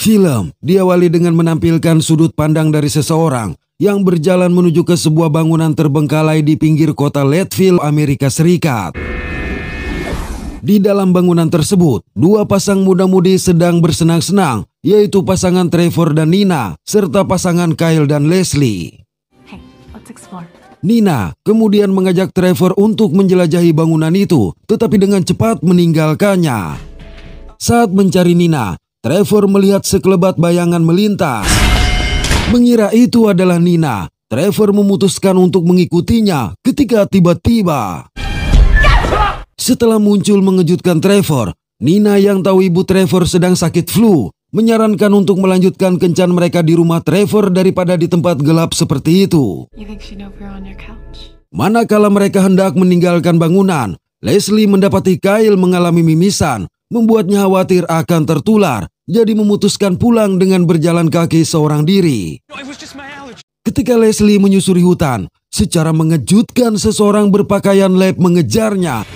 Film diawali dengan menampilkan sudut pandang dari seseorang yang berjalan menuju ke sebuah bangunan terbengkalai di pinggir kota Leadville, Amerika Serikat. Di dalam bangunan tersebut, dua pasang muda-mudi sedang bersenang-senang, yaitu pasangan Trevor dan Nina, serta pasangan Kyle dan Leslie. Hey, let's explore. Nina kemudian mengajak Trevor untuk menjelajahi bangunan itu, tetapi dengan cepat meninggalkannya. Saat mencari Nina, Trevor melihat sekelebat bayangan melintas. Mengira itu adalah Nina, Trevor memutuskan untuk mengikutinya ketika tiba-tiba. Setelah muncul mengejutkan Trevor, Nina yang tahu ibu Trevor sedang sakit flu, menyarankan untuk melanjutkan kencan mereka di rumah Trevor daripada di tempat gelap seperti itu. Manakala mereka hendak meninggalkan bangunan, Leslie mendapati Kyle mengalami mimisan, membuatnya khawatir akan tertular, jadi memutuskan pulang dengan berjalan kaki seorang diri. Ketika Leslie menyusuri hutan, secara mengejutkan seseorang berpakaian lab mengejarnya.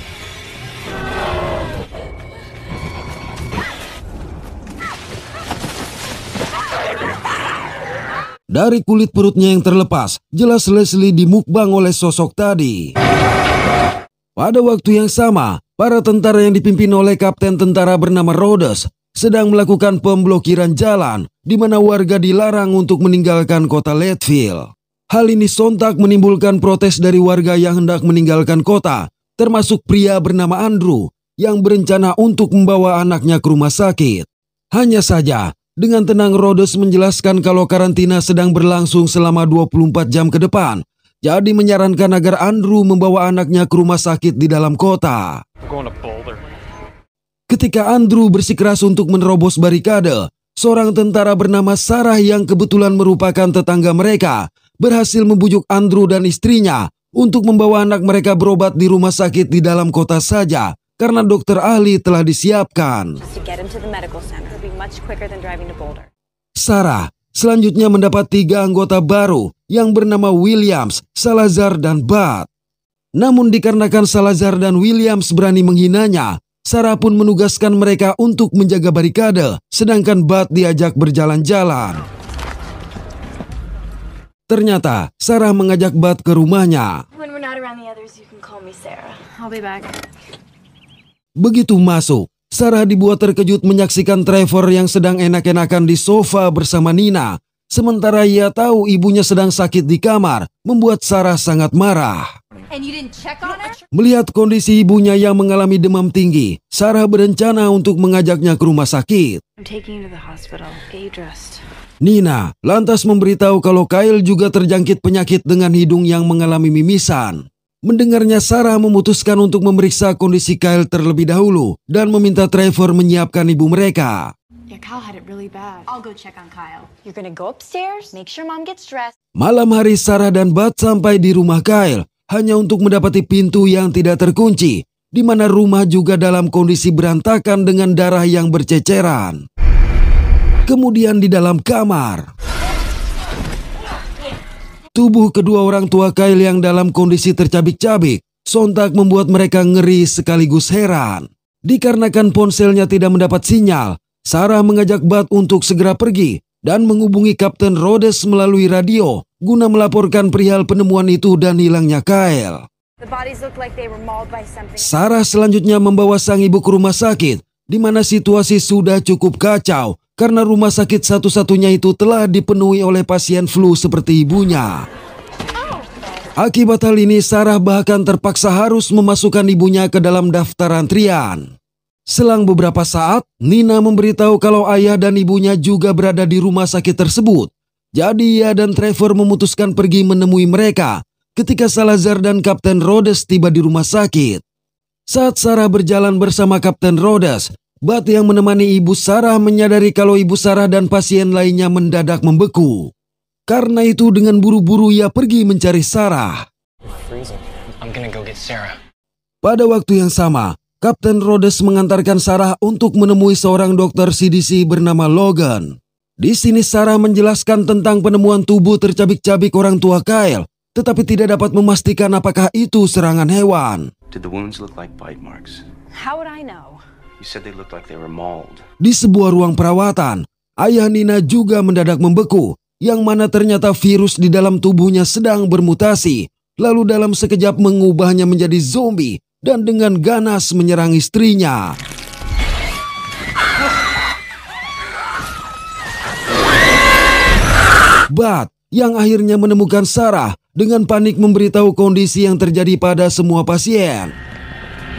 Dari kulit perutnya yang terlepas, jelas Leslie dimukbang oleh sosok tadi. Pada waktu yang sama, para tentara yang dipimpin oleh kapten tentara bernama Rhodes sedang melakukan pemblokiran jalan di mana warga dilarang untuk meninggalkan kota Leadville. Hal ini sontak menimbulkan protes dari warga yang hendak meninggalkan kota, termasuk pria bernama Andrew yang berencana untuk membawa anaknya ke rumah sakit. Hanya saja, dengan tenang Rhodes menjelaskan kalau karantina sedang berlangsung selama 24 jam ke depan, jadi menyarankan agar Andrew membawa anaknya ke rumah sakit di dalam kota. Ketika Andrew bersikeras untuk menerobos barikade, seorang tentara bernama Sarah yang kebetulan merupakan tetangga mereka berhasil membujuk Andrew dan istrinya untuk membawa anak mereka berobat di rumah sakit di dalam kota saja karena dokter ahli telah disiapkan. Sarah selanjutnya mendapat 3 anggota baru yang bernama Williams, Salazar, dan Bud. Namun dikarenakan Salazar dan Williams berani menghinanya, Sarah pun menugaskan mereka untuk menjaga barikade, sedangkan Bud diajak berjalan-jalan. Ternyata, Sarah mengajak Bud ke rumahnya. Begitu masuk, Sarah dibuat terkejut menyaksikan Trevor yang sedang enak-enakan di sofa bersama Nina. Sementara ia tahu ibunya sedang sakit di kamar, membuat Sarah sangat marah. Melihat kondisi ibunya yang mengalami demam tinggi, Sarah berencana untuk mengajaknya ke rumah sakit. Nina lantas memberitahu kalau Kyle juga terjangkit penyakit dengan hidung yang mengalami mimisan. Mendengarnya, Sarah memutuskan untuk memeriksa kondisi Kyle terlebih dahulu dan meminta Trevor menyiapkan ibu mereka. Malam hari, Sarah dan Bud sampai di rumah Kyle hanya untuk mendapati pintu yang tidak terkunci, di mana rumah juga dalam kondisi berantakan dengan darah yang berceceran. Kemudian di dalam kamar, tubuh kedua orang tua Kyle yang dalam kondisi tercabik-cabik sontak membuat mereka ngeri sekaligus heran. Dikarenakan ponselnya tidak mendapat sinyal, Sarah mengajak Bud untuk segera pergi dan menghubungi Kapten Rhodes melalui radio guna melaporkan perihal penemuan itu dan hilangnya Kyle. Sarah selanjutnya membawa sang ibu ke rumah sakit, di mana situasi sudah cukup kacau karena rumah sakit satu-satunya itu telah dipenuhi oleh pasien flu seperti ibunya. Akibat hal ini, Sarah bahkan terpaksa harus memasukkan ibunya ke dalam daftar antrian. Selang beberapa saat, Nina memberitahu kalau ayah dan ibunya juga berada di rumah sakit tersebut. Jadi ia dan Trevor memutuskan pergi menemui mereka ketika Salazar dan Kapten Rhodes tiba di rumah sakit. Saat Sarah berjalan bersama Kapten Rhodes, Bud yang menemani ibu Sarah menyadari kalau ibu Sarah dan pasien lainnya mendadak membeku. Karena itu dengan buru-buru ia pergi mencari Sarah. Pada waktu yang sama, Kapten Rhodes mengantarkan Sarah untuk menemui seorang dokter CDC bernama Logan. Di sini Sarah menjelaskan tentang penemuan tubuh tercabik-cabik orang tua Kyle, tetapi tidak dapat memastikan apakah itu serangan hewan. Di sebuah ruang perawatan, ayah Nina juga mendadak membeku, yang mana ternyata virus di dalam tubuhnya sedang bermutasi, lalu dalam sekejap mengubahnya menjadi zombie dan dengan ganas menyerang istrinya. Bud yang akhirnya menemukan Sarah dengan panik memberitahu kondisi yang terjadi pada semua pasien.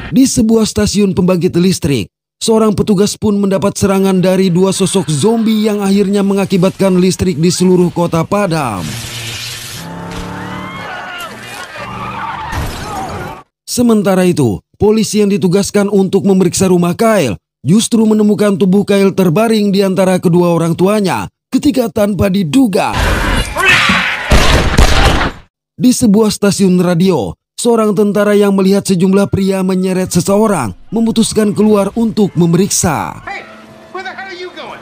Di sebuah stasiun pembangkit listrik, seorang petugas pun mendapat serangan dari dua sosok zombie yang akhirnya mengakibatkan listrik di seluruh kota padam. Sementara itu, polisi yang ditugaskan untuk memeriksa rumah Kyle justru menemukan tubuh Kyle terbaring di antara kedua orang tuanya ketika tanpa diduga. Di sebuah stasiun radio, seorang tentara yang melihat sejumlah pria menyeret seseorang memutuskan keluar untuk memeriksa. Hey, where the hell are you going?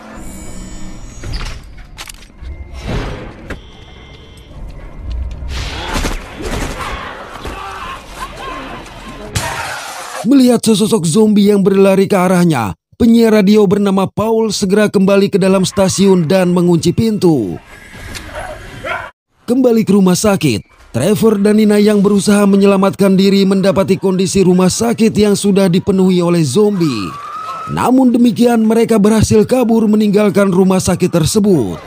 Melihat sesosok zombie yang berlari ke arahnya, penyiar radio bernama Paul segera kembali ke dalam stasiun dan mengunci pintu. Kembali ke rumah sakit, Trevor dan Nina yang berusaha menyelamatkan diri mendapati kondisi rumah sakit yang sudah dipenuhi oleh zombie. Namun demikian mereka berhasil kabur meninggalkan rumah sakit tersebut.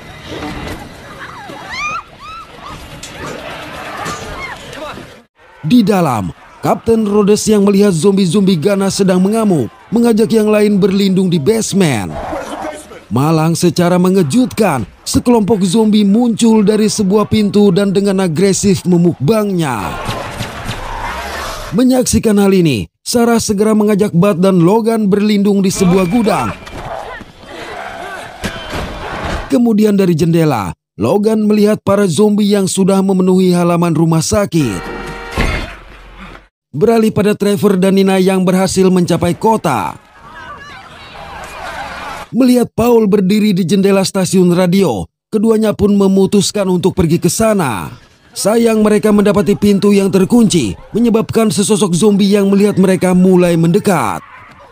Di dalam, Kapten Rhodes yang melihat zombie-zombie ganas sedang mengamuk, mengajak yang lain berlindung di basement. Malang secara mengejutkan, sekelompok zombie muncul dari sebuah pintu dan dengan agresif memukbangnya. Menyaksikan hal ini, Sarah segera mengajak Bud dan Logan berlindung di sebuah gudang. Kemudian dari jendela, Logan melihat para zombie yang sudah memenuhi halaman rumah sakit. Beralih pada Trevor dan Nina yang berhasil mencapai kota. Melihat Paul berdiri di jendela stasiun radio, keduanya pun memutuskan untuk pergi ke sana. Sayang mereka mendapati pintu yang terkunci, menyebabkan sesosok zombie yang melihat mereka mulai mendekat.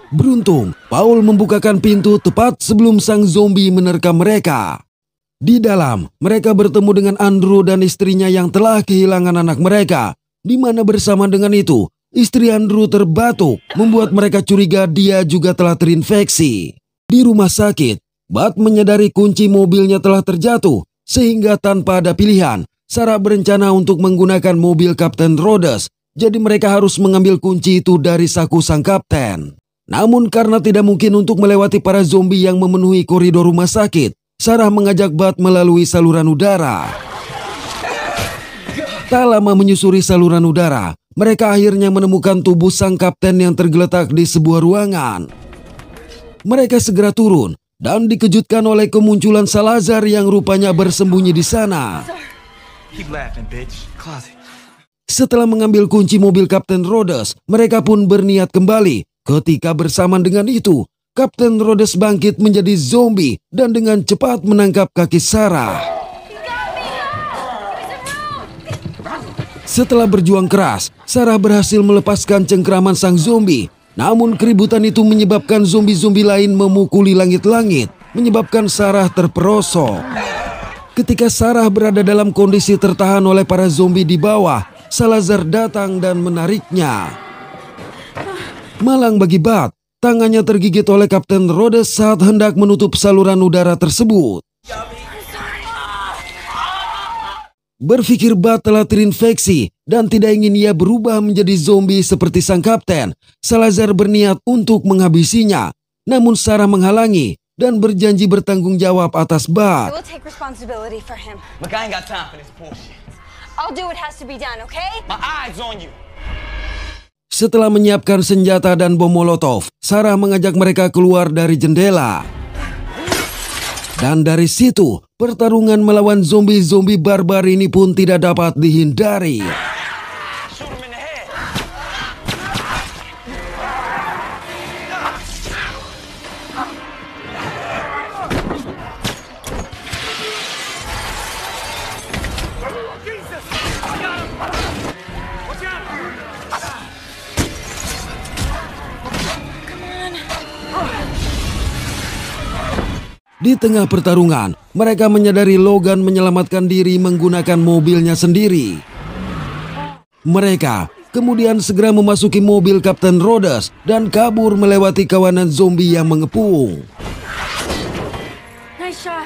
Beruntung, Paul membukakan pintu tepat sebelum sang zombie menerkam mereka. Di dalam, mereka bertemu dengan Andrew dan istrinya yang telah kehilangan anak mereka. Di mana bersama dengan itu, istri Andrew terbatuk, membuat mereka curiga dia juga telah terinfeksi. Di rumah sakit, Bud menyadari kunci mobilnya telah terjatuh, sehingga tanpa ada pilihan, Sarah berencana untuk menggunakan mobil Kapten Rhodes, jadi mereka harus mengambil kunci itu dari saku sang kapten. Namun karena tidak mungkin untuk melewati para zombie yang memenuhi koridor rumah sakit, Sarah mengajak Bud melalui saluran udara. Tak lama menyusuri saluran udara, mereka akhirnya menemukan tubuh sang kapten yang tergeletak di sebuah ruangan. Mereka segera turun dan dikejutkan oleh kemunculan Salazar yang rupanya bersembunyi di sana. Setelah mengambil kunci mobil Kapten Rhodes, mereka pun berniat kembali. Ketika bersamaan dengan itu, Kapten Rhodes bangkit menjadi zombie dan dengan cepat menangkap kaki Sarah. Setelah berjuang keras, Sarah berhasil melepaskan cengkraman sang zombie. Namun keributan itu menyebabkan zombie-zombie lain memukuli langit-langit, menyebabkan Sarah terperosok. Ketika Sarah berada dalam kondisi tertahan oleh para zombie di bawah, Salazar datang dan menariknya. Malang bagi Bud, tangannya tergigit oleh Kapten Rhodes saat hendak menutup saluran udara tersebut. Berpikir Bud telah terinfeksi dan tidak ingin ia berubah menjadi zombie seperti sang kapten, Salazar berniat untuk menghabisinya. Namun Sarah menghalangi dan berjanji bertanggung jawab atas Bud. Setelah menyiapkan senjata dan bom molotov, Sarah mengajak mereka keluar dari jendela. Dan dari situ, pertarungan melawan zombie-zombie barbar ini pun tidak dapat dihindari. Di tengah pertarungan, mereka menyadari Logan menyelamatkan diri menggunakan mobilnya sendiri. Mereka kemudian segera memasuki mobil Kapten Rhodes dan kabur melewati kawanan zombie yang mengepung. Nice shot.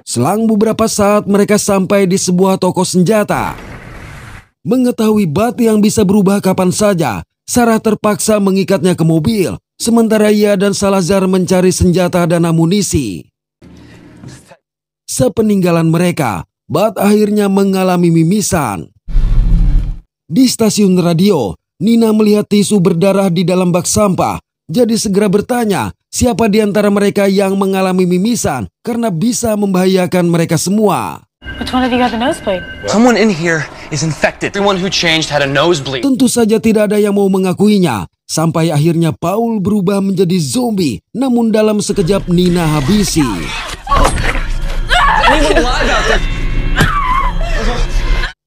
Selang beberapa saat mereka sampai di sebuah toko senjata. Mengetahui Bud yang bisa berubah kapan saja, Sarah terpaksa mengikatnya ke mobil, sementara ia dan Salazar mencari senjata dan amunisi. Sepeninggalan mereka, Bud akhirnya mengalami mimisan. Di stasiun radio, Nina melihat tisu berdarah di dalam bak sampah, jadi segera bertanya siapa di antara mereka yang mengalami mimisan karena bisa membahayakan mereka semua. Which one of you got the nosebleed? Someone in here is infected. Everyone who changed had a nosebleed. Tentu saja tidak ada yang mau mengakuinya, sampai akhirnya Paul berubah menjadi zombie, namun dalam sekejap Nina habisi.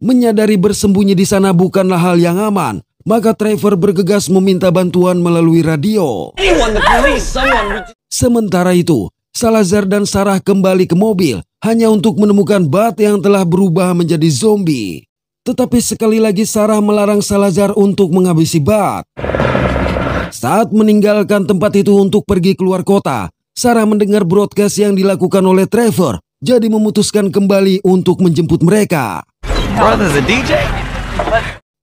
Menyadari bersembunyi di sana bukanlah hal yang aman, maka Trevor bergegas meminta bantuan melalui radio. Sementara itu, Salazar dan Sarah kembali ke mobil hanya untuk menemukan Bud yang telah berubah menjadi zombie. Tetapi sekali lagi Sarah melarang Salazar untuk menghabisi Bud. Saat meninggalkan tempat itu untuk pergi keluar kota, Sarah mendengar broadcast yang dilakukan oleh Trevor, jadi memutuskan kembali untuk menjemput mereka. Brother, the DJ?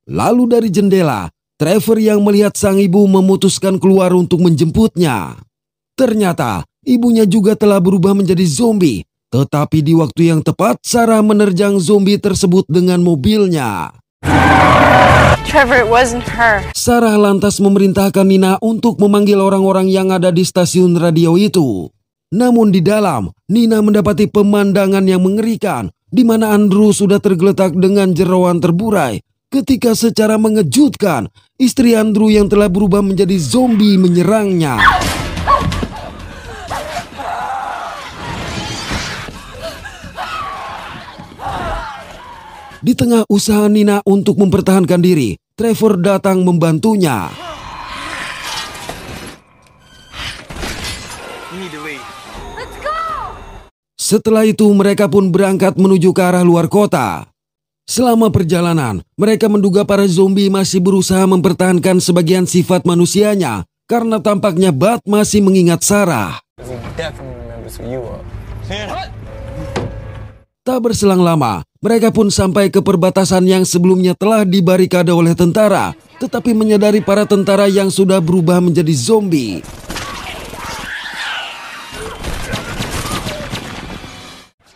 Lalu dari jendela, Trevor yang melihat sang ibu memutuskan keluar untuk menjemputnya. Ternyata ibunya juga telah berubah menjadi zombie, tetapi di waktu yang tepat Sarah menerjang zombie tersebut dengan mobilnya. Trevor, it wasn't her. Sarah lantas memerintahkan Nina untuk memanggil orang-orang yang ada di stasiun radio itu. Namun di dalam, Nina mendapati pemandangan yang mengerikan, di mana Andrew sudah tergeletak dengan jeroan terburai, ketika secara mengejutkan, istri Andrew yang telah berubah menjadi zombie menyerangnya. Di tengah usaha Nina untuk mempertahankan diri, Trevor datang membantunya. Setelah itu mereka pun berangkat menuju ke arah luar kota. Selama perjalanan, mereka menduga para zombie masih berusaha mempertahankan sebagian sifat manusianya karena tampaknya Bud masih mengingat Sarah. Tak berselang lama, mereka pun sampai ke perbatasan yang sebelumnya telah dibarikade oleh tentara, tetapi menyadari para tentara yang sudah berubah menjadi zombie.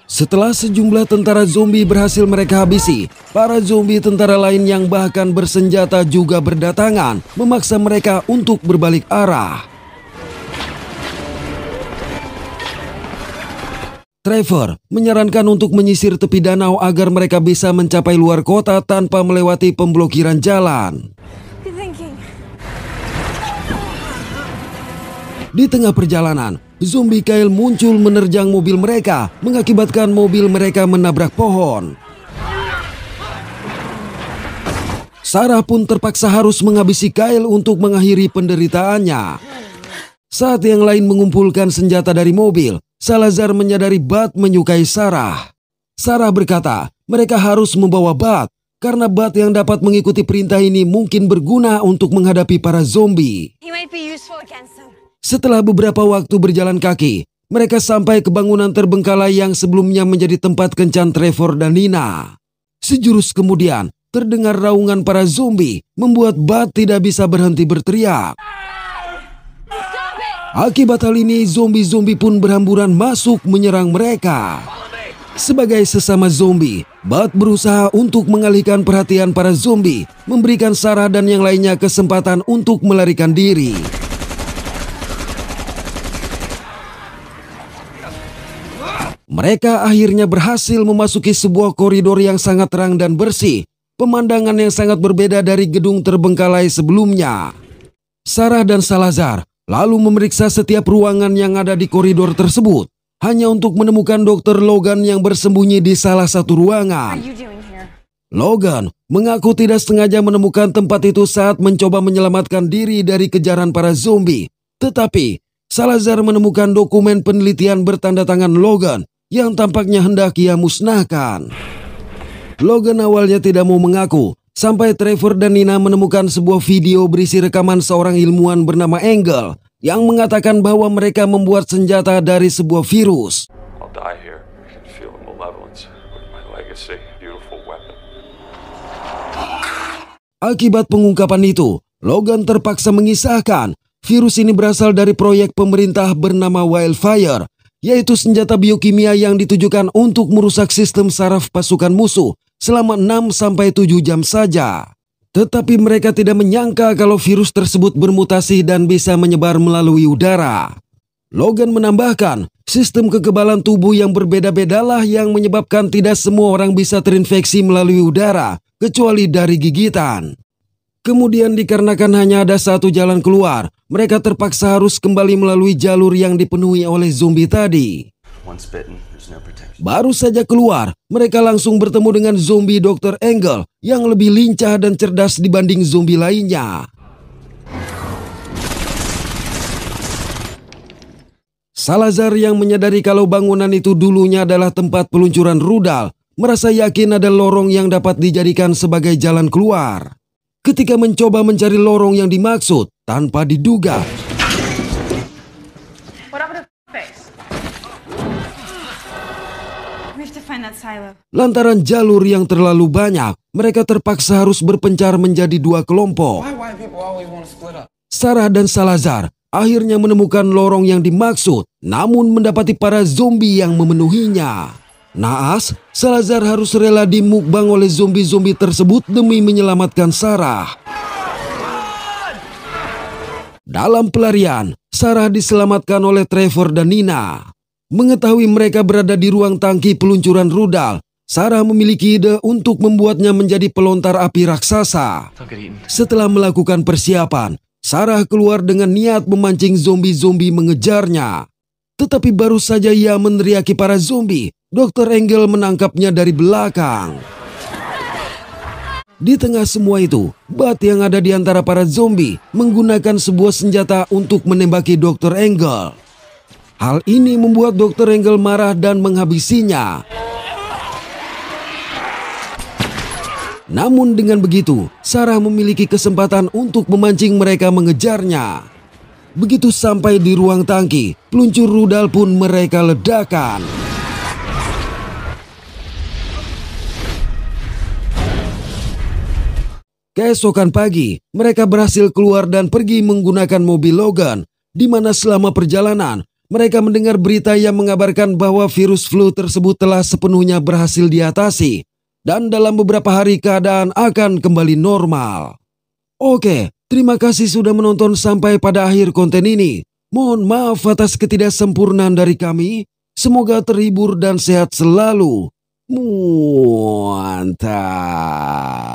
Setelah sejumlah tentara zombie berhasil mereka habisi, para zombie tentara lain yang bahkan bersenjata juga berdatangan, memaksa mereka untuk berbalik arah. Trevor menyarankan untuk menyisir tepi danau agar mereka bisa mencapai luar kota tanpa melewati pemblokiran jalan. Di tengah perjalanan, zombie Kyle muncul menerjang mobil mereka, mengakibatkan mobil mereka menabrak pohon. Sarah pun terpaksa harus menghabisi Kyle untuk mengakhiri penderitaannya. Saat yang lain mengumpulkan senjata dari mobil, Salazar menyadari Bud menyukai Sarah. Sarah berkata, mereka harus membawa Bud, karena Bud yang dapat mengikuti perintah ini mungkin berguna untuk menghadapi para zombie. Setelah beberapa waktu berjalan kaki, mereka sampai ke bangunan terbengkalai yang sebelumnya menjadi tempat kencan Trevor dan Nina. Sejurus kemudian, terdengar raungan para zombie, membuat Bud tidak bisa berhenti berteriak. Akibat hal ini, zombie-zombie pun berhamburan masuk menyerang mereka. Sebagai sesama zombie, Bud berusaha untuk mengalihkan perhatian para zombie, memberikan Sarah dan yang lainnya kesempatan untuk melarikan diri. Mereka akhirnya berhasil memasuki sebuah koridor yang sangat terang dan bersih, pemandangan yang sangat berbeda dari gedung terbengkalai sebelumnya. Sarah dan Salazar lalu memeriksa setiap ruangan yang ada di koridor tersebut, hanya untuk menemukan Dr. Logan yang bersembunyi di salah satu ruangan. Logan mengaku tidak sengaja menemukan tempat itu saat mencoba menyelamatkan diri dari kejaran para zombie. Tetapi Salazar menemukan dokumen penelitian bertanda tangan Logan yang tampaknya hendak ia musnahkan. Logan awalnya tidak mau mengaku sampai Trevor dan Nina menemukan sebuah video berisi rekaman seorang ilmuwan bernama Engel yang mengatakan bahwa mereka membuat senjata dari sebuah virus. I'll die here. I can feel the malevolence with my legacy. Beautiful weapon. Akibat pengungkapan itu, Logan terpaksa mengisahkan virus ini berasal dari proyek pemerintah bernama Wildfire, yaitu senjata biokimia yang ditujukan untuk merusak sistem saraf pasukan musuh selama 6-7 jam saja. Tetapi mereka tidak menyangka kalau virus tersebut bermutasi dan bisa menyebar melalui udara. Logan menambahkan, sistem kekebalan tubuh yang berbeda-bedalah yang menyebabkan tidak semua orang bisa terinfeksi melalui udara, kecuali dari gigitan. Kemudian dikarenakan hanya ada satu jalan keluar, mereka terpaksa harus kembali melalui jalur yang dipenuhi oleh zombie tadi. Once bitten, there's no protection. Baru saja keluar, mereka langsung bertemu dengan zombie Dr. Engel yang lebih lincah dan cerdas dibanding zombie lainnya. Salazar yang menyadari kalau bangunan itu dulunya adalah tempat peluncuran rudal, merasa yakin ada lorong yang dapat dijadikan sebagai jalan keluar. Ketika mencoba mencari lorong yang dimaksud, tanpa diduga, What happened to face? We have to find that silo. lantaran jalur yang terlalu banyak, mereka terpaksa harus berpencar menjadi dua kelompok. Why people always want to split up? Sarah dan Salazar akhirnya menemukan lorong yang dimaksud, namun mendapati para zombie yang memenuhinya. Naas, Salazar harus rela dimukbang oleh zombie-zombie tersebut demi menyelamatkan Sarah. Dalam pelarian, Sarah diselamatkan oleh Trevor dan Nina. Mengetahui mereka berada di ruang tangki peluncuran rudal, Sarah memiliki ide untuk membuatnya menjadi pelontar api raksasa. Don't get eaten. Setelah melakukan persiapan, Sarah keluar dengan niat memancing zombie-zombie mengejarnya. Tetapi baru saja ia meneriaki para zombie, Dr. Engel menangkapnya dari belakang. Di tengah semua itu, Bat yang ada di antara para zombie menggunakan sebuah senjata untuk menembaki Dr. Engel. Hal ini membuat Dr. Engel marah dan menghabisinya. Namun dengan begitu, Sarah memiliki kesempatan untuk memancing mereka mengejarnya. Begitu sampai di ruang tangki, peluncur rudal pun mereka ledakan. Keesokan pagi, mereka berhasil keluar dan pergi menggunakan mobil Logan, di mana selama perjalanan, mereka mendengar berita yang mengabarkan bahwa virus flu tersebut telah sepenuhnya berhasil diatasi, dan dalam beberapa hari keadaan akan kembali normal. Oke, terima kasih sudah menonton sampai pada akhir konten ini. Mohon maaf atas ketidaksempurnaan dari kami. Semoga terhibur dan sehat selalu. Mantap.